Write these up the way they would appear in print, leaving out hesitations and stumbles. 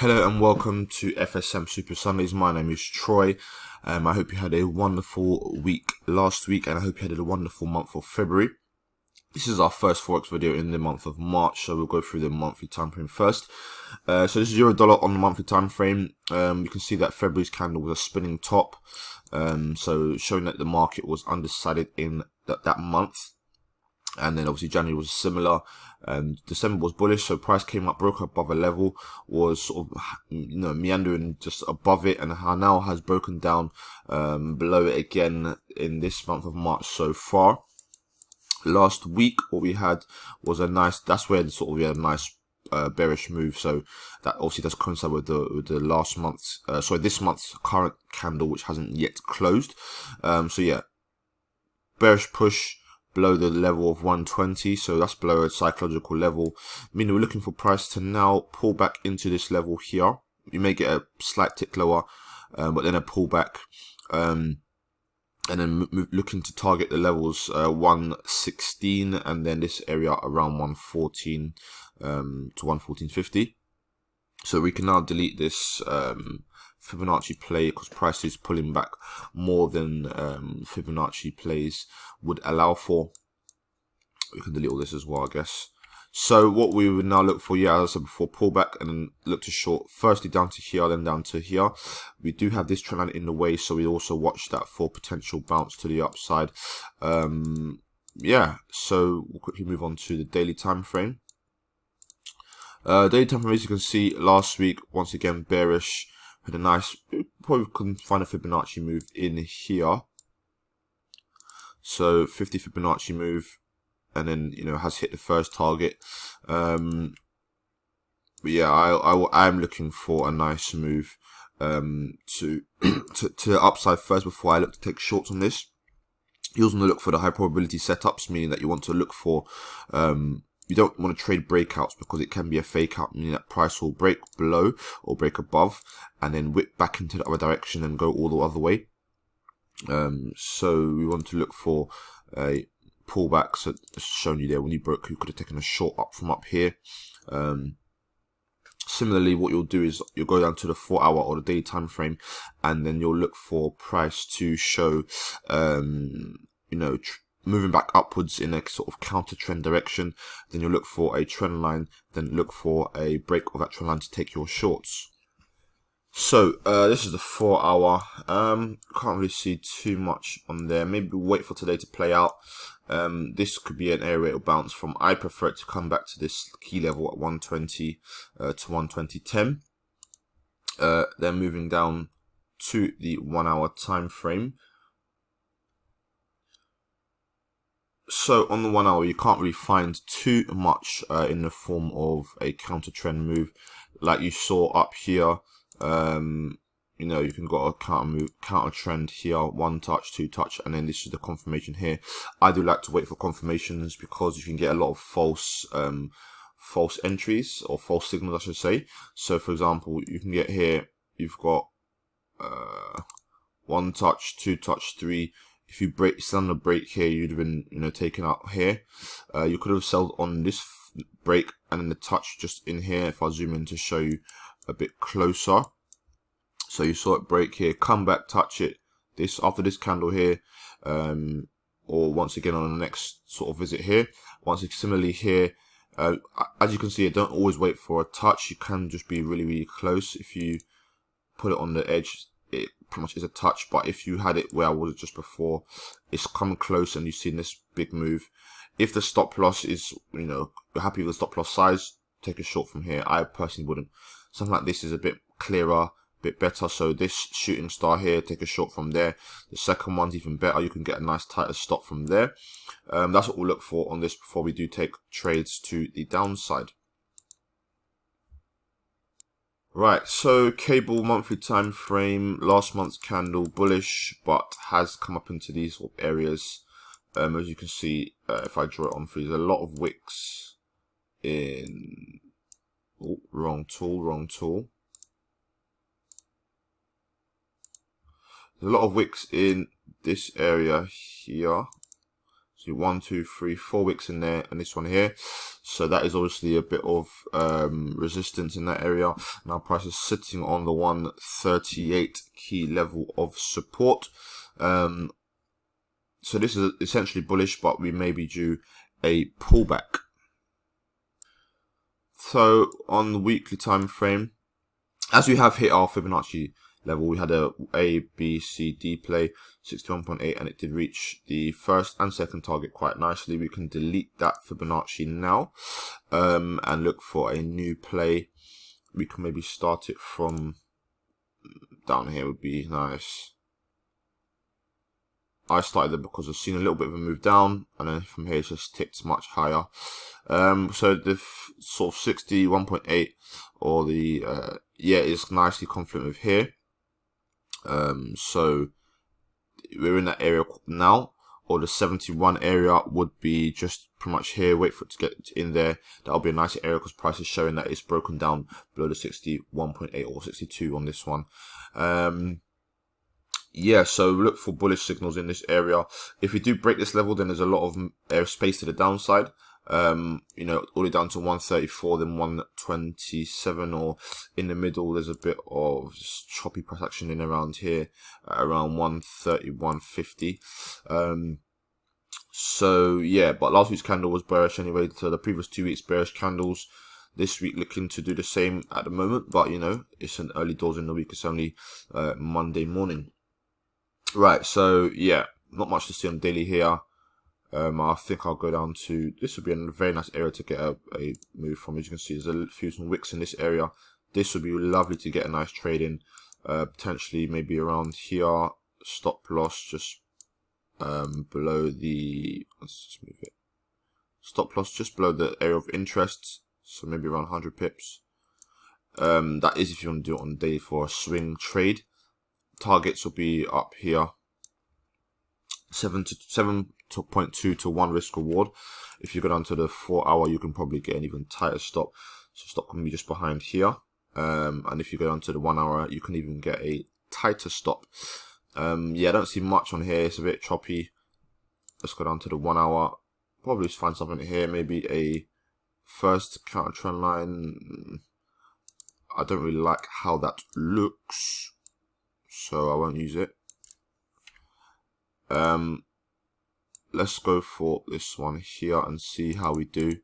Hello and welcome to FSM Super Sundays. My name is Troy. I hope you had a wonderful week last week, and I hope you had a wonderful month of February. This is our first Forex video in the month of March, so we'll go through the monthly time frame first. So this is $1 on the monthly time frame. You can see that February's candle was a spinning top, so showing that the market was undecided in that month. And then obviously January was similar. December was bullish, so price came up, broke above a level, was sort of meandering just above it, and now has broken down below it again in this month of March so far. Last week, what we had was a nice. That's where we had a nice bearish move. So that obviously does coincide with the last month's, this month's current candle, which hasn't yet closed. So yeah, bearish push below the level of 120, so that's below a psychological level, meaning we're looking for price to now pull back into this level here. You may get a slight tick lower, but then a pullback, and then looking to target the levels 116, and then this area around 114 to 114.50. So we can now delete this Fibonacci play because price is pulling back more than Fibonacci plays would allow for. We can delete all this as well, I guess. So what we would now look for, as I said before, pullback and then look to short. Firstly down to here, then down to here. We do have this trend line in the way, so we also watch that for potential bounce to the upside. So we'll quickly move on to the daily time frame. Daily time frame, as you can see, last week once again bearish. Had a nice, probably can find a Fibonacci move in here. So 50 Fibonacci move, and then has hit the first target. But yeah, I'm looking for a nice move to the upside first before I look to take shorts on this. You also want to look for the high probability setups, meaning that you want to look for you don't want to trade breakouts because it can be a fake out, meaning that price will break below or break above and then whip back into the other direction and go all the other way. So we want to look for a pullback. So it's shown you there when you broke, you could have taken a short up from up here. Similarly, what you'll do is you'll go down to the 4 hour or the daily time frame, and then you'll look for price to show, moving back upwards in a sort of counter trend direction. Then you'll look for a trend line, then look for a break of that trend line to take your shorts. So this is the 4 hour. Can't really see too much on there. Maybe wait for today to play out. This could be an area it'll bounce from. I prefer it to come back to this key level at 120 to 120.10. Then moving down to the 1 hour time frame. So on the 1 hour, you can't really find too much in the form of a counter trend move like you saw up here. You can got a counter trend here, 1 touch, 2 touch, and then this is the confirmation here. I do like to wait for confirmations because you can get a lot of false entries or false signals, I should say. So for example, you can get here, you've got 1 touch, 2 touch, 3. If you stand on a break here, you'd have been, taken out here. You could have sold on this break and then the touch just in here. If I zoom in to show you a bit closer. So you saw it break here, come back, touch it. After this candle here, or once again on the next sort of visit here. Similarly here, as you can see, don't always wait for a touch. You can just be really, really close. If you put it on the edge, it pretty much is a touch, but if you had it where I was just before, it's come close and you've seen this big move. If the stop loss is, you're happy with the stop loss size, take a short from here. I personally wouldn't. Something like this is a bit clearer, a bit better. So this shooting star here, take a short from there. The second one's even better. You can get a nice tighter stop from there. That's what we'll look for on this before we do take trades to the downside. Right, so cable monthly time frame, last month's candle bullish, but has come up into these sort of areas. As you can see, if I draw it on for you, there's a lot of wicks in. Oh, wrong tool. There's a lot of wicks in this area here. So 1, 2, 3, 4 wicks in there, and this one here. So that is obviously a bit of resistance in that area. Now price is sitting on the 138 key level of support. So this is essentially bullish, but we may be due a pullback. So on the weekly time frame, as we have hit our Fibonacci level, we had a B, C, D play, 61.8, and it did reach the first and second target quite nicely. We can delete that Fibonacci now and look for a new play. We can maybe start it from down here, would be nice. I started it because I've seen a little bit of a move down, and then from here it's just ticked much higher. So the sort of 61.8 or the is nicely confluent with here. So we're in that area now, or the 71 area would be just pretty much here. Wait for it to get in there. That'll be a nice area because price is showing that it's broken down below the 61.8 or 62 on this one. Yeah, so look for bullish signals in this area. If we do break this level, then there's a lot of air space to the downside. You know, all the way down to 134, then 127, or in the middle, there's a bit of choppy price action in around here, around 130, 150. So yeah, but last week's candle was bearish anyway. So the previous 2 weeks bearish candles. This week looking to do the same at the moment, but you know, it's an early doors in the week. It's only Monday morning. Right, so yeah, not much to see on daily here. I think I'll go down to, this would be a very nice area to get a move from. As you can see, there's a few some wicks in this area. This would be lovely to get a nice trade in, potentially maybe around here. Stop loss just below the, let's just move it. Stop loss just below the area of interest, so maybe around 100 pips. That is if you want to do it on day for a swing trade. Targets will be up here, 7.2 to 1 risk reward. If you go down to the 4 hour, you can probably get an even tighter stop. So stop can be just behind here. And if you go down to the 1 hour, you can even get a tighter stop. Yeah, I don't see much on here. It's a bit choppy. Let's go down to the 1 hour. Probably just find something here. Maybe a first counter trend line. I don't really like how that looks, so I won't use it. Let's go for this one here and see how we do.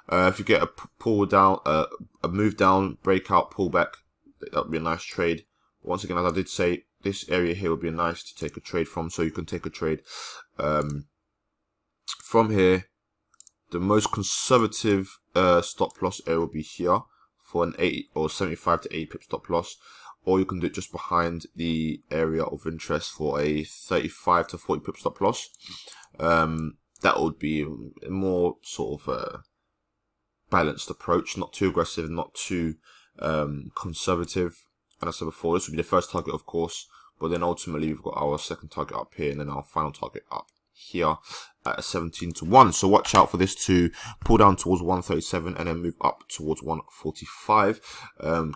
If you get a pull down, a move down, breakout, pullback, that would be a nice trade. Once again, as I did say, this area here would be nice to take a trade from, so you can take a trade from here. The most conservative stop loss area will be here for an 80 or 75 to 80 pip stop loss, or you can do it just behind the area of interest for a 35 to 40 pip stop loss. That would be a more sort of balanced approach, not too aggressive, not too conservative. And as I said before, this would be the first target, of course, but then ultimately we've got our second target up here and then our final target up here at a 17 to 1. So watch out for this to pull down towards 137 and then move up towards 145.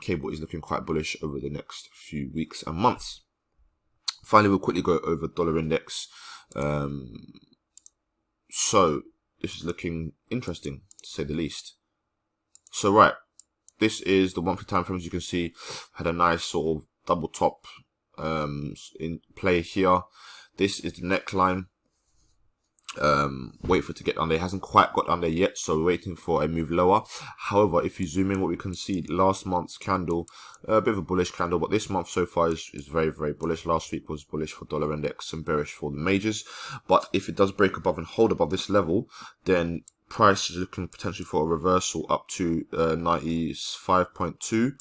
Cable is looking quite bullish over the next few weeks and months. Finally, we'll quickly go over dollar index. So this is looking interesting, to say the least. So right, this is the monthly time frame. As you can see, had a nice sort of double top in play here. This is the neckline. Wait for it to get down there. It hasn't quite got down there yet, so we're waiting for a move lower. However, if you zoom in, what we can see, last month's candle, a bit of a bullish candle, but this month so far is very, very bullish. Last week was bullish for dollar index and bearish for the majors. But if it does break above and hold above this level, then price is looking potentially for a reversal up to 95.2,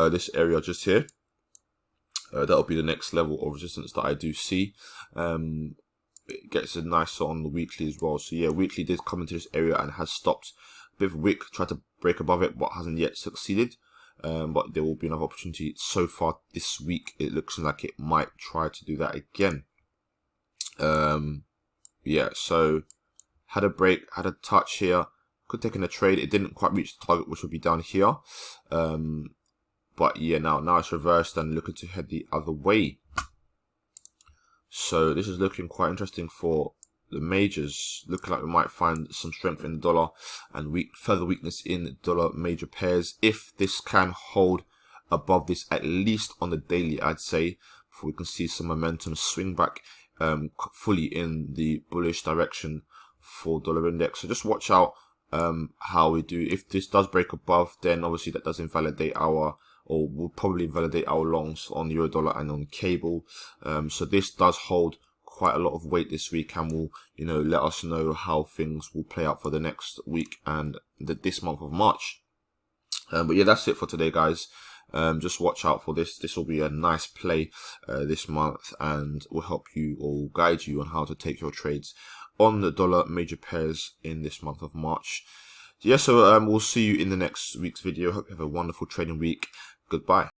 this area just here. That'll be the next level of resistance that I do see. It gets a nice on the weekly as well. So yeah, weekly did come into this area and has stopped. A bit of a wick, tried to break above it, but hasn't yet succeeded. But there will be another opportunity. So far this week, it looks like it might try to do that again. Yeah, so had a break, had a touch here. Could take in a trade. It didn't quite reach the target, which would be down here. But yeah, now it's reversed and looking to head the other way. So this is looking quite interesting for the majors, looking like we might find some strength in the dollar and further weakness in dollar major pairs. If this can hold above this, at least on the daily, I'd say, before we can see some momentum swing back fully in the bullish direction for dollar index. So just watch out how we do. If this does break above, then obviously that does invalidate our, or will probably invalidate our longs on euro dollar and on cable. So this does hold quite a lot of weight this week, and will, you know, let us know how things will play out for the next week and this month of March. But yeah, that's it for today, guys. Just watch out for this. This will be a nice play this month, and will help you or guide you on how to take your trades on the dollar major pairs in this month of March. Yeah, so we'll see you in the next week's video. Hope you have a wonderful trading week. Goodbye.